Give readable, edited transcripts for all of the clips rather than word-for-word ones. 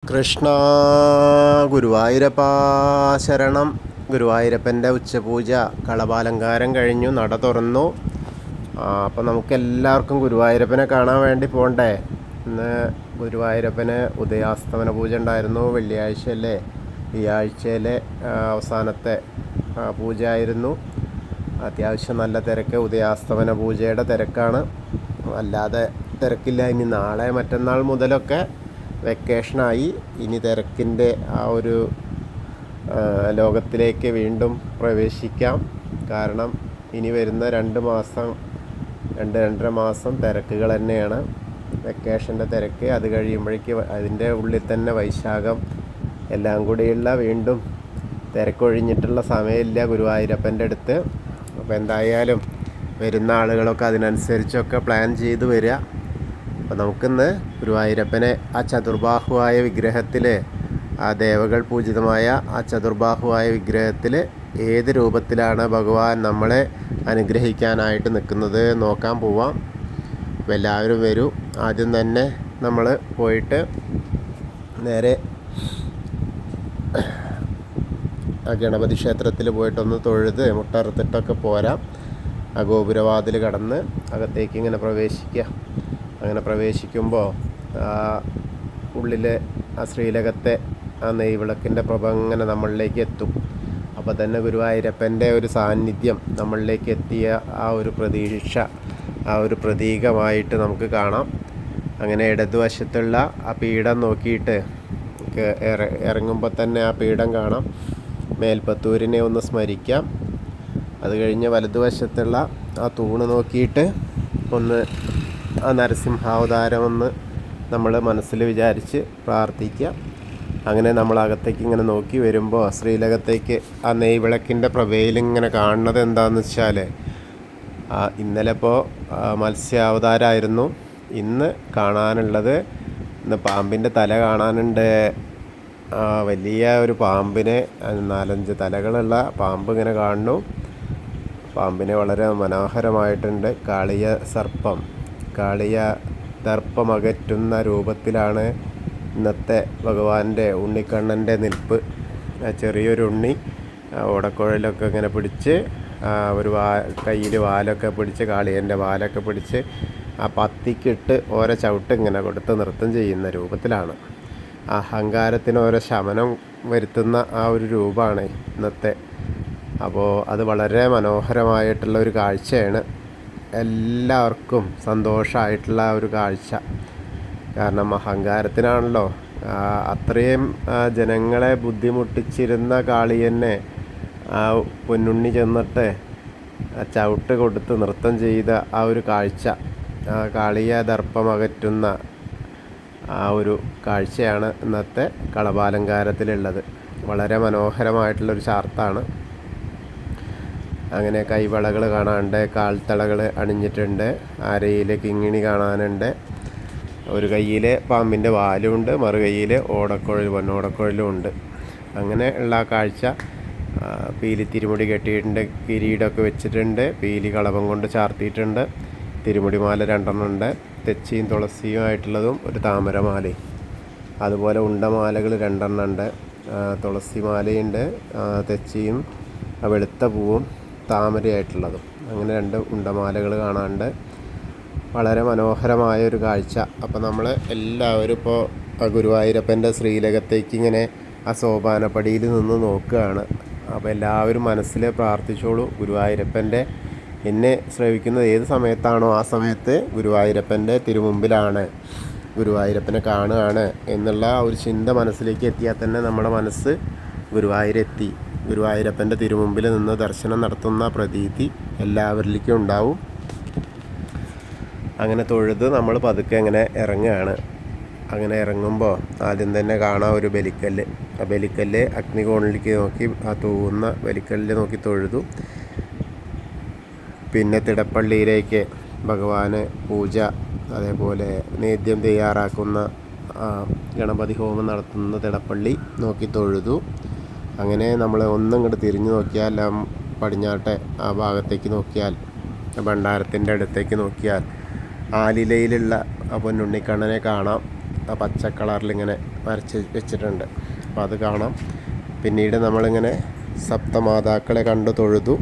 കൃഷ്ണ ഗുരുവായൂരപ്പ ശരണം. ഗുരുവായൂരപ്പൻ്റെ ഉച്ചപൂജ കളഭാലങ്കാരം കഴിഞ്ഞു, നട തുറന്നു. അപ്പോൾ നമുക്കെല്ലാവർക്കും ഗുരുവായൂരപ്പനെ കാണാൻ വേണ്ടി പോകണ്ടേ. ഇന്ന് ഗുരുവായൂരപ്പന് ഉദയാസ്തമന പൂജ ഉണ്ടായിരുന്നു. വെള്ളിയാഴ്ചയല്ലേ, ഈ ആഴ്ചയിലെ അവസാനത്തെ പൂജ ആയിരുന്നു. അത്യാവശ്യം നല്ല തിരക്ക്, ഉദയാസ്തമന പൂജയുടെ തിരക്കാണ്. അല്ലാതെ തിരക്കില്ല. ഇനി നാളെ മറ്റന്നാൾ മുതലൊക്കെ വെക്കേഷനായി. ഇനി തിരക്കിൻ്റെ ആ ഒരു ലോകത്തിലേക്ക് വീണ്ടും പ്രവേശിക്കാം. കാരണം ഇനി വരുന്ന 2-2.5 മാസം തിരക്കുകൾ തന്നെയാണ്. വെക്കേഷൻ്റെ തിരക്ക്, അത് കഴിയുമ്പോഴേക്ക് അതിൻ്റെ ഉള്ളിൽ തന്നെ വൈശാഖം എല്ലാം കൂടിയുള്ള വീണ്ടും തിരക്കൊഴിഞ്ഞിട്ടുള്ള സമയമില്ല ഗുരുവായൂരപ്പൻ്റെ അടുത്ത്. അപ്പോൾ എന്തായാലും വരുന്ന ആളുകളൊക്കെ അതിനനുസരിച്ചൊക്കെ പ്ലാൻ ചെയ്ത് വരിക. അപ്പോൾ നമുക്കിന്ന് ഗുരുവായൂരപ്പനെ ആ ചതുർബാഹുവായ വിഗ്രഹത്തിൽ, ആ ദേവകൾ പൂജിതമായ ആ ചതുർബാഹുവായ വിഗ്രഹത്തിൽ ഏത് രൂപത്തിലാണ് ഭഗവാൻ നമ്മളെ അനുഗ്രഹിക്കാനായിട്ട് നിൽക്കുന്നത് നോക്കാൻ പോവാം. അപ്പോൾ എല്ലാവരും വരൂ. ആദ്യം തന്നെ നമ്മൾ പോയിട്ട് നേരെ ആ ഗണപതി ക്ഷേത്രത്തിൽ പോയിട്ടൊന്ന് തൊഴുത് മുട്ടറുത്തിട്ടൊക്കെ പോരാം. ആ ഗോപുരവാതിൽ കടന്ന് അകത്തേക്ക് ഇങ്ങനെ പ്രവേശിക്കുക. അങ്ങനെ പ്രവേശിക്കുമ്പോൾ ഉള്ളിലെ ആ ശ്രീലകത്തെ ആ നെയ്വിളക്കിൻ്റെ പ്രഭ ഇങ്ങനെ നമ്മളിലേക്ക് എത്തും. അപ്പോൾ തന്നെ ഗുരുവായൂരപ്പൻ്റെ ഒരു സാന്നിധ്യം നമ്മളിലേക്ക് എത്തിയ ആ ഒരു പ്രതീക്ഷ, ആ ഒരു പ്രതീകമായിട്ട് നമുക്ക് കാണാം. അങ്ങനെ ഇടതുവശത്തുള്ള ആ പീഠം നോക്കിയിട്ട് ഇറങ്ങുമ്പോൾ തന്നെ ആ പീഠം കാണാം. മേൽപ്പത്തൂരിനെ ഒന്ന് സ്മരിക്കാം. അത് കഴിഞ്ഞ് വലതുവശത്തുള്ള ആ തൂണ് നോക്കിയിട്ട് ഒന്ന് ആ നരസിംഹാവതാരം ഒന്ന് നമ്മൾ മനസ്സിൽ വിചാരിച്ച് പ്രാർത്ഥിക്കുക. അങ്ങനെ നമ്മൾ അകത്തേക്ക് ഇങ്ങനെ നോക്കി വരുമ്പോൾ ശ്രീലകത്തേക്ക് ആ നെയ്വിളക്കിൻ്റെ പ്രഭയിലിങ്ങനെ കാണുന്നത് എന്താണെന്ന് വെച്ചാൽ, ഇന്നലെ ഇപ്പോൾ മത്സ്യാവതാരമായിരുന്നു. ഇന്ന് കാണാനുള്ളത്, ഇന്ന് പാമ്പിൻ്റെ തല കാണാനുണ്ട്. വലിയ ഒരു പാമ്പിനെ, 4-5 തലകളുള്ള പാമ്പ് ഇങ്ങനെ കാണുന്നു. പാമ്പിനെ വളരെ മനോഹരമായിട്ടുണ്ട്. കാളിയ സർപ്പം, കാളിയ ദർപ്പമകറ്റുന്ന രൂപത്തിലാണ് ഇന്നത്തെ ഭഗവാന്റെ ഉണ്ണിക്കണ്ണൻ്റെ നിൽപ്പ്. ചെറിയൊരു ഉണ്ണി ഓടക്കുഴലൊക്കെ ഇങ്ങനെ പിടിച്ച്, ഒരു കയ്യിൽ വാലൊക്കെ പിടിച്ച്, കാളിയൻ്റെ വാലൊക്കെ പിടിച്ച് ആ പത്തിക്കിട്ട് ഓരോ ചവിട്ട് ഇങ്ങനെ കൊടുത്ത് നൃത്തം ചെയ്യുന്ന രൂപത്തിലാണ്. അഹങ്കാരത്തിന് ഓരോ ശമനം വരുത്തുന്ന ആ ഒരു രൂപമാണ് ഇന്നത്തെ. അപ്പോൾ അത് വളരെ മനോഹരമായിട്ടുള്ള ഒരു കാഴ്ചയാണ്. എല്ലാവർക്കും സന്തോഷമായിട്ടുള്ള ഒരു കാഴ്ച. കാരണം അഹങ്കാരത്തിനാണല്ലോ അത്രയും ജനങ്ങളെ ബുദ്ധിമുട്ടിച്ചിരുന്ന കാളിയനെ ആ പൊന്നുണ്ണി ചെന്നിട്ട് ചവിട്ട് കൊടുത്ത് നൃത്തം ചെയ്ത ആ ഒരു കാഴ്ച, ആ കാളിയ ദർപ്പമകറ്റുന്ന ആ ഒരു കാഴ്ചയാണ് ഇന്നത്തെ കളഭാലങ്കാരത്തിലുള്ളത്. വളരെ മനോഹരമായിട്ടുള്ളൊരു ചാർത്താണ്. അങ്ങനെ കൈവളകൾ കാണാനുണ്ട്, കാൽത്തളകൾ അണിഞ്ഞിട്ടുണ്ട്, അരയിൽ കിങ്ങിണി കാണാനുണ്ട്. ഒരു കയ്യിൽ പാമ്പിൻ്റെ വാലുമുണ്ട്, മറു കയ്യിൽ പൊന്നോടക്കുഴലും ഉണ്ട്. അങ്ങനെ ഉള്ള കാഴ്ച. പീലി തിരുമുടി കെട്ടിയിട്ടുണ്ട്, കിരീടമൊക്കെ വെച്ചിട്ടുണ്ട്, പീലി കളഭം കൊണ്ട് ചാർത്തിയിട്ടുണ്ട്. തിരുമുടിമാല 2 ഉണ്ട്, തെച്ചിയും തുളസിയുമായിട്ടുള്ളതും ഒരു താമരമാലയും. അതുപോലെ ഉണ്ടമാലകൾ 2 ഉണ്ട്. തുളസി മാലയുണ്ട്, തെച്ചിയും വെളുത്ത പൂവും താമരയായിട്ടുള്ളതും. അങ്ങനെ 2 ഉണ്ടമാലകൾ കാണാനുണ്ട്. വളരെ മനോഹരമായ ഒരു കാഴ്ച. അപ്പോൾ നമ്മൾ എല്ലാവരും ഇപ്പോൾ ഗുരുവായൂരപ്പൻ്റെ ശ്രീലകത്തേക്ക് ഇങ്ങനെ ആ സോപാനപ്പടിയിൽ നിന്ന് നോക്കുകയാണ്. അപ്പോൾ എല്ലാവരും മനസ്സിൽ പ്രാർത്ഥിച്ചോളൂ. ഗുരുവായൂരപ്പൻ്റെ എന്നെ ശ്രവിക്കുന്നത് ഏത് സമയത്താണോ ആ സമയത്ത് ഗുരുവായൂരപ്പൻ്റെ തിരുമുമ്പിലാണ്, ഗുരുവായൂരപ്പനെ കാണുകയാണ് എന്നുള്ള ഒരു ചിന്ത മനസ്സിലേക്ക് എത്തിയാൽ തന്നെ നമ്മുടെ മനസ്സ് ഗുരുവായൂരെത്തി. ഗുരുവായൂരപ്പൻ്റെ തിരുമുമ്പിൽ നിന്ന് ദർശനം നടത്തുന്ന പ്രതീതി എല്ലാവരിലേക്കും ഉണ്ടാവും. അങ്ങനെ തൊഴുത് നമ്മൾ പതുക്കെ അങ്ങനെ ഇറങ്ങുകയാണ്. അങ്ങനെ ഇറങ്ങുമ്പോൾ ആദ്യം തന്നെ കാണാം ഒരു ബലിക്കല്ല്. ആ ബലിക്കല്ല് അഗ്നികോണിലേക്ക് നോക്കി, ആ തൂവുന്ന ബലിക്കല്ല് നോക്കി തൊഴുതു. പിന്നെ തിടപ്പള്ളിയിലേക്ക് ഭഗവാന് പൂജ, അതേപോലെ നേദ്യം തയ്യാറാക്കുന്ന ഗണപതി ഹോമം നടത്തുന്ന തിടപ്പള്ളി നോക്കി തൊഴുതു. അങ്ങനെ നമ്മൾ ഇങ്ങോട്ട് തിരിഞ്ഞു നോക്കിയാൽ, പടിഞ്ഞാട്ടെ ആ ഭാഗത്തേക്ക് നോക്കിയാൽ, ഭണ്ഡാരത്തിൻ്റെ അടുത്തേക്ക് നോക്കിയാൽ ആലിലയിലുള്ള ആ പൊന്നുണ്ണിക്കണ്ണനെ കാണാം. ആ പച്ച കളറിലിങ്ങനെ വരച്ച് വെച്ചിട്ടുണ്ട്. അപ്പോൾ അത് കാണാം. പിന്നീട് നമ്മളിങ്ങനെ സപ്തമാതാക്കളെ കണ്ടു തൊഴുതു.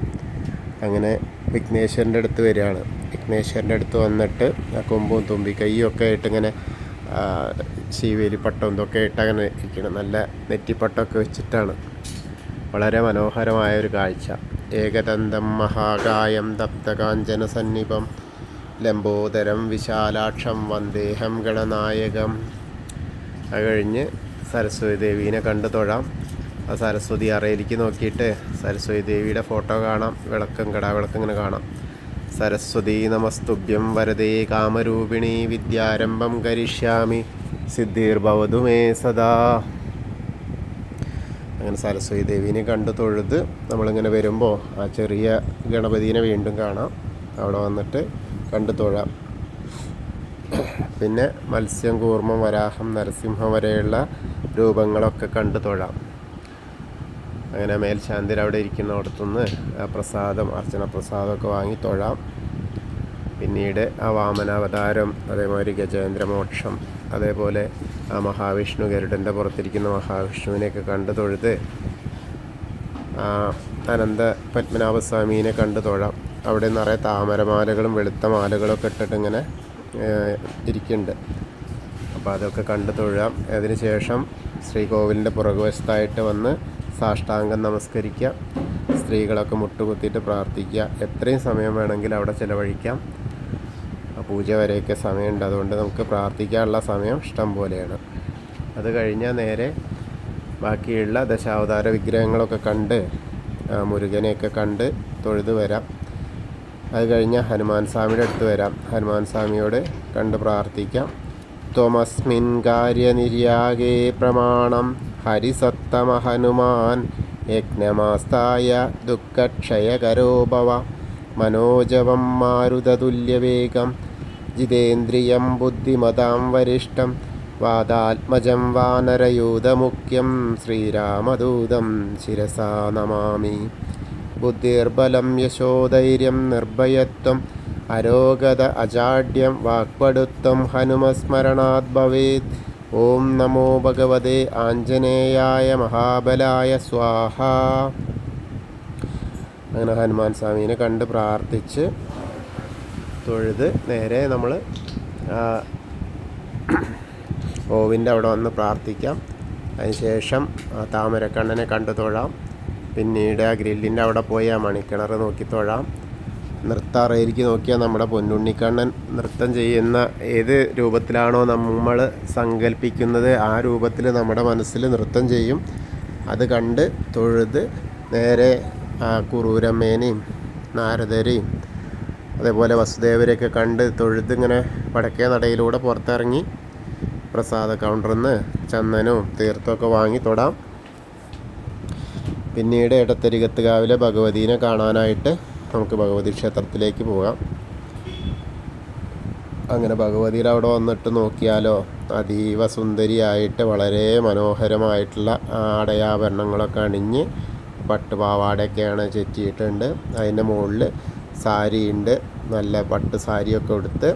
അങ്ങനെ വിഘ്നേശ്വരൻ്റെ അടുത്ത് വരികയാണ്. വിഘ്നേശ്വരൻ്റെ അടുത്ത് വന്നിട്ട് കൊമ്പും തുമ്പിക്കൈയും ഒക്കെ ആയിട്ട് ഇങ്ങനെ ശീവേലി പട്ടം ഇതൊക്കെ ആയിട്ട് അങ്ങനെ ഇരിക്കണം. നല്ല നെറ്റിപ്പട്ടമൊക്കെ വെച്ചിട്ടാണ്. വളരെ മനോഹരമായ ഒരു കാഴ്ച. ഏകദന്തം മഹാകായം തപ്തകാഞ്ചന സന്നിപം ലംബോദരം വിശാലാക്ഷം വന്ദേഹം ഗണനായകം. അത് കഴിഞ്ഞ് സരസ്വതി ദേവീനെ കണ്ടു തൊഴാം. ആ സരസ്വതി അറയിലേക്ക് നോക്കിയിട്ട് സരസ്വതി ദേവിയുടെ ഫോട്ടോ കാണാം. വിളക്കും കടാവിളക്കും ഇങ്ങനെ കാണാം. സരസ്വതി നമസ്തുഭ്യം വരദേ കാമരൂപിണി വിദ്യാരംഭം കരിഷ്യാമി സിദ്ധിർഭവതു മേ സദാ. അങ്ങനെ സരസ്വതി ദേവീനെ കണ്ടു തൊഴുത് നമ്മളിങ്ങനെ വരുമ്പോൾ ആ ചെറിയ ഗണപതിനെ വീണ്ടും കാണാം. അവിടെ വന്നിട്ട് കണ്ടു തൊഴാം. പിന്നെ മത്സ്യം, കൂർമ്മം, വരാഹം, നരസിംഹം വരെയുള്ള രൂപങ്ങളൊക്കെ കണ്ടു തൊഴാം. അങ്ങനെ മേൽശാന്തിർ അവിടെ ഇരിക്കുന്നിടത്തുനിന്ന് പ്രസാദം, അർച്ചന പ്രസാദമൊക്കെ വാങ്ങി തൊഴാം. പിന്നീട് ആ വാമനാവതാരം, അതേമാതിരി ഗജേന്ദ്രമോക്ഷം, അതേപോലെ ആ മഹാവിഷ്ണു ഗരുഡൻ്റെ പുറത്തിരിക്കുന്ന മഹാവിഷ്ണുവിനെയൊക്കെ കണ്ടു തൊഴുത് അനന്ത പത്മനാഭസ്വാമീനെ കണ്ടു തൊഴാം. അവിടെ നിറയെ താമരമാലകളും വെളുത്ത മാലകളൊക്കെ ഇട്ടിട്ട് ഇങ്ങനെ ഇരിക്കുന്നുണ്ട്. അപ്പോൾ അതൊക്കെ കണ്ടു തൊഴാം. അതിന് ശേഷം ശ്രീകോവിലിൻ്റെ പുറകുവശത്തായിട്ട് വന്ന് സാഷ്ടാംഗം നമസ്കരിക്കുക. സ്ത്രീകളൊക്കെ മുട്ടുകുത്തിയിട്ട് പ്രാർത്ഥിക്കുക. എത്രയും സമയം വേണമെങ്കിലും അവിടെ ചിലവഴിക്കാം. പൂജ വരെയൊക്കെ സമയമുണ്ട്. അതുകൊണ്ട് നമുക്ക് പ്രാർത്ഥിക്കാനുള്ള സമയം ഇഷ്ടം പോലെയാണ്. അത് കഴിഞ്ഞാൽ നേരെ ബാക്കിയുള്ള ദശാവതാര വിഗ്രഹങ്ങളൊക്കെ കണ്ട് മുരുകനെയൊക്കെ കണ്ട് തൊഴുത് വരാം. അത് കഴിഞ്ഞാൽ ഹനുമാൻ സ്വാമിയുടെ അടുത്ത് വരാം. ഹനുമാൻ സ്വാമിയോട് കണ്ട് പ്രാർത്ഥിക്കാം. ത്വമസ്മിൻ കാര്യനിര്യാഗേ പ്രമാണം ഹരിസത്തമ ഹനുമാൻ യജ്ഞമാസ്തായ ദുഃഖക്ഷയകരോ ഭവ മനോജവം മാരുതതുല്യവേഗം ജിതേന്ദ്രിയം ബുദ്ധിമതാം വരിഷ്ഠം വാദാത്മജം വാനരയൂഥമുഖ്യം ശ്രീരാമദൂതം ശിരസാ നമാമി. ബുദ്ധിർബലം യശോധൈര്യം നിർഭയത്വം അരോഗത അജാഡ്യം വാക്പടുത്വം ഹനുമസ്മരണാത് ഭവേത്. ഓം നമോ ഭഗവതേ ആഞ്ജനേയായ മഹാബലായ സ്വാഹ. അങ്ങനെ ഹനുമാൻ സ്വാമീനെ കണ്ട് പ്രാർത്ഥിച്ച് തൊഴുത് നേരെ നമ്മൾ ഓവിൻ്റെ അവിടെ വന്ന് പ്രാർത്ഥിക്കാം. അതിനുശേഷം താമരക്കണ്ണനെ കണ്ടു തൊഴാം. പിന്നീട് ആ ഗ്രില്ലിൻ്റെ അവിടെ പോയി ആ മണിക്കിണർ നോക്കി തൊഴാം. നൃത്താറയിലേക്ക് നോക്കിയാൽ നമ്മുടെ പൊന്നുണ്ണിക്കണ്ണൻ നൃത്തം ചെയ്യുന്ന ഏത് രൂപത്തിലാണോ നമ്മൾ സങ്കല്പിക്കുന്നത് ആ രൂപത്തിൽ നമ്മുടെ മനസ്സിൽ നൃത്തം ചെയ്യും. അത് കണ്ട് തൊഴുത് നേരെ കുറൂരമ്മേനെയും നാരദരെയും അതേപോലെ വസുദേവരെയൊക്കെ കണ്ട് തൊഴുത് ഇങ്ങനെ വടക്കേ നടയിലൂടെ പുറത്തിറങ്ങി പ്രസാദ കൗണ്ടറിൽ നിന്ന് ചന്ദനവും തീർത്ഥമൊക്കെ വാങ്ങി തൊടാം. പിന്നീട് എടത്തരികത്തുകാവിലെ ഭഗവതീനെ കാണാനായിട്ട് നമുക്ക് ഭഗവതി ക്ഷേത്രത്തിലേക്ക് പോകാം. അങ്ങനെ ഭഗവതിയുടെ അവിടെ വന്നിട്ട് നോക്കിയാലോ അതീവ സുന്ദരിയായിട്ട് വളരെ മനോഹരമായിട്ടുള്ള ആടയാഭരണങ്ങളൊക്കെ അണിഞ്ഞ് പട്ടുപാവാടയൊക്കെയാണ് ചുറ്റിയിട്ടുണ്ട്. അതിൻ്റെ മുകളിൽ സാരിയുണ്ട്. നല്ല പട്ട് സാരിയൊക്കെ ഉടുത്ത്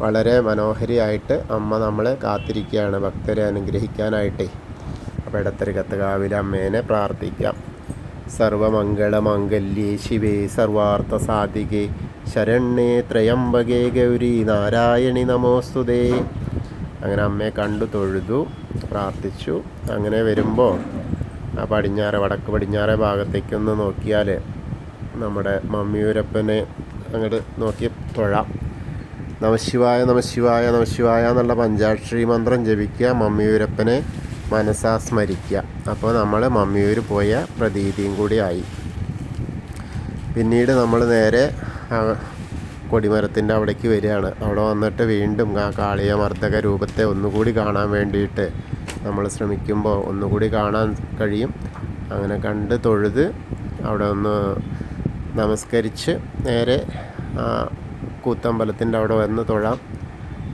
വളരെ മനോഹരിയായിട്ട് അമ്മ നമ്മളെ കാത്തിരിക്കുകയാണ് ഭക്തരെ അനുഗ്രഹിക്കാനായിട്ടേ. അപ്പോൾ എടത്തരികത്തുകാവിലെ അമ്മേനെ പ്രാർത്ഥിക്കാം. സർവമംഗളമാംഗല്യേ ശിവേ സർവാർത്ഥസാധികേ ശരണ്യേ ത്രയംബകേ ഗൗരി നാരായണി നമോസ്തുതേ. അങ്ങനെ അമ്മയെ കണ്ടു തൊഴുതു പ്രാർത്ഥിച്ചു. അങ്ങനെ വരുമ്പോൾ ആ വടക്ക് പടിഞ്ഞാറേ ഭാഗത്തേക്കൊന്ന് നോക്കിയാൽ നമ്മുടെ മമ്മിയൂരപ്പനെ അങ്ങോട്ട് നോക്കി തൊഴാം. നമശിവായ നമശിവായ നമശിവായ എന്നുള്ള പഞ്ചാക്ഷരി മന്ത്രം ജപിക്കുക. മമ്മിയൂരപ്പനെ മനസ്സാ സ്മരിക്കുക. അപ്പോൾ നമ്മൾ മമ്മിയൂർ പോയ പ്രതീതിയും കൂടി ആയി. പിന്നീട് നമ്മൾ നേരെ കൊടിമരത്തിൻ്റെ അവിടേക്ക് വരികയാണ്. അവിടെ വന്നിട്ട് വീണ്ടും ആ കാളിയമർദ്ദക രൂപത്തെ ഒന്നുകൂടി കാണാൻ വേണ്ടിയിട്ട് നമ്മൾ ശ്രമിക്കുമ്പോൾ ഒന്നുകൂടി കാണാൻ കഴിയും. അങ്ങനെ കണ്ട് തൊഴുത് അവിടെ ഒന്ന് നമസ്കരിച്ച് നേരെ കൂത്തമ്പലത്തിൻ്റെ അവിടെ വന്ന് തൊഴാം.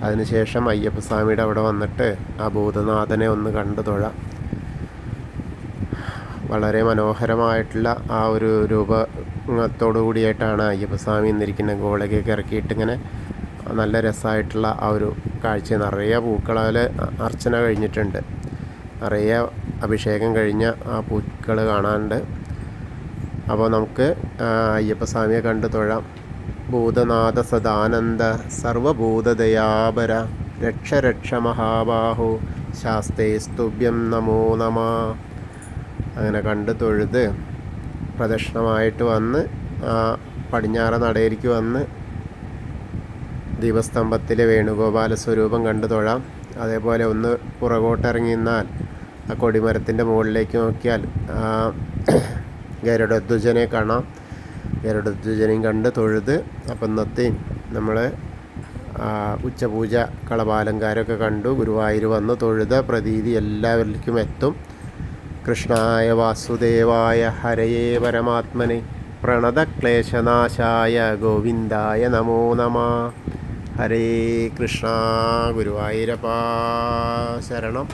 അതിനുശേഷം അയ്യപ്പസ്വാമിയുടെ അവിടെ വന്നിട്ട് ആ ഭൂതനാഥനെ ഒന്ന് കണ്ടു തൊഴാം. വളരെ മനോഹരമായിട്ടുള്ള ആ ഒരു രൂപത്തോടു കൂടിയായിട്ടാണ് അയ്യപ്പസ്വാമി എന്നിരിക്കുന്ന ഗോളകയൊക്കെ ഇറക്കിയിട്ട് ഇങ്ങനെ നല്ല രസമായിട്ടുള്ള ആ ഒരു കാഴ്ച. നിറയെ പൂക്കളാൽ അർച്ചന കഴിഞ്ഞിട്ടുണ്ട്, നിറയെ അഭിഷേകം കഴിഞ്ഞ ആ പൂക്കൾ കാണാനുണ്ട്. അപ്പോൾ നമുക്ക് അയ്യപ്പസ്വാമിയെ കണ്ട് തൊഴാം. ഭൂതനാഥ സദാനന്ദ സർവഭൂതദയാപര രക്ഷ രക്ഷ മഹാബാഹു ശാസ്തേ സ്തുഭ്യം നമോ നമ. അങ്ങനെ കണ്ട് തൊഴുത് പ്രദക്ഷിണമായിട്ട് വന്ന് പടിഞ്ഞാറ നടയിലേക്ക് വന്ന് ദീപസ്തംഭത്തിലെ വേണുഗോപാല സ്വരൂപം കണ്ടു തൊഴാം. അതേപോലെ ഒന്ന് പുറകോട്ടിറങ്ങി നിന്നാൽ ആ കൊടിമരത്തിൻ്റെ മുകളിലേക്ക് നോക്കിയാൽ ഗരുഡധ്വജനെ കാണാം. ഗരുഡധ്വജനെയും കണ്ട് തൊഴുത് അപ്പം ഇന്നത്തെയും നമ്മൾ ഉച്ചപൂജ കളഭാലങ്കാരമൊക്കെ കണ്ടു ഗുരുവായൂർ വന്ന് തൊഴുത പ്രതീതി എല്ലാവരിലേക്കും എത്തും. കൃഷ്ണായ വാസുദേവായ ഹരയേ പരമാത്മനെ പ്രണതക്ലേശനാശായ ഗോവിന്ദായ നമോ നമ. ഹരേ കൃഷ്ണ. ഗുരുവായൂരപ്പാ ശരണം.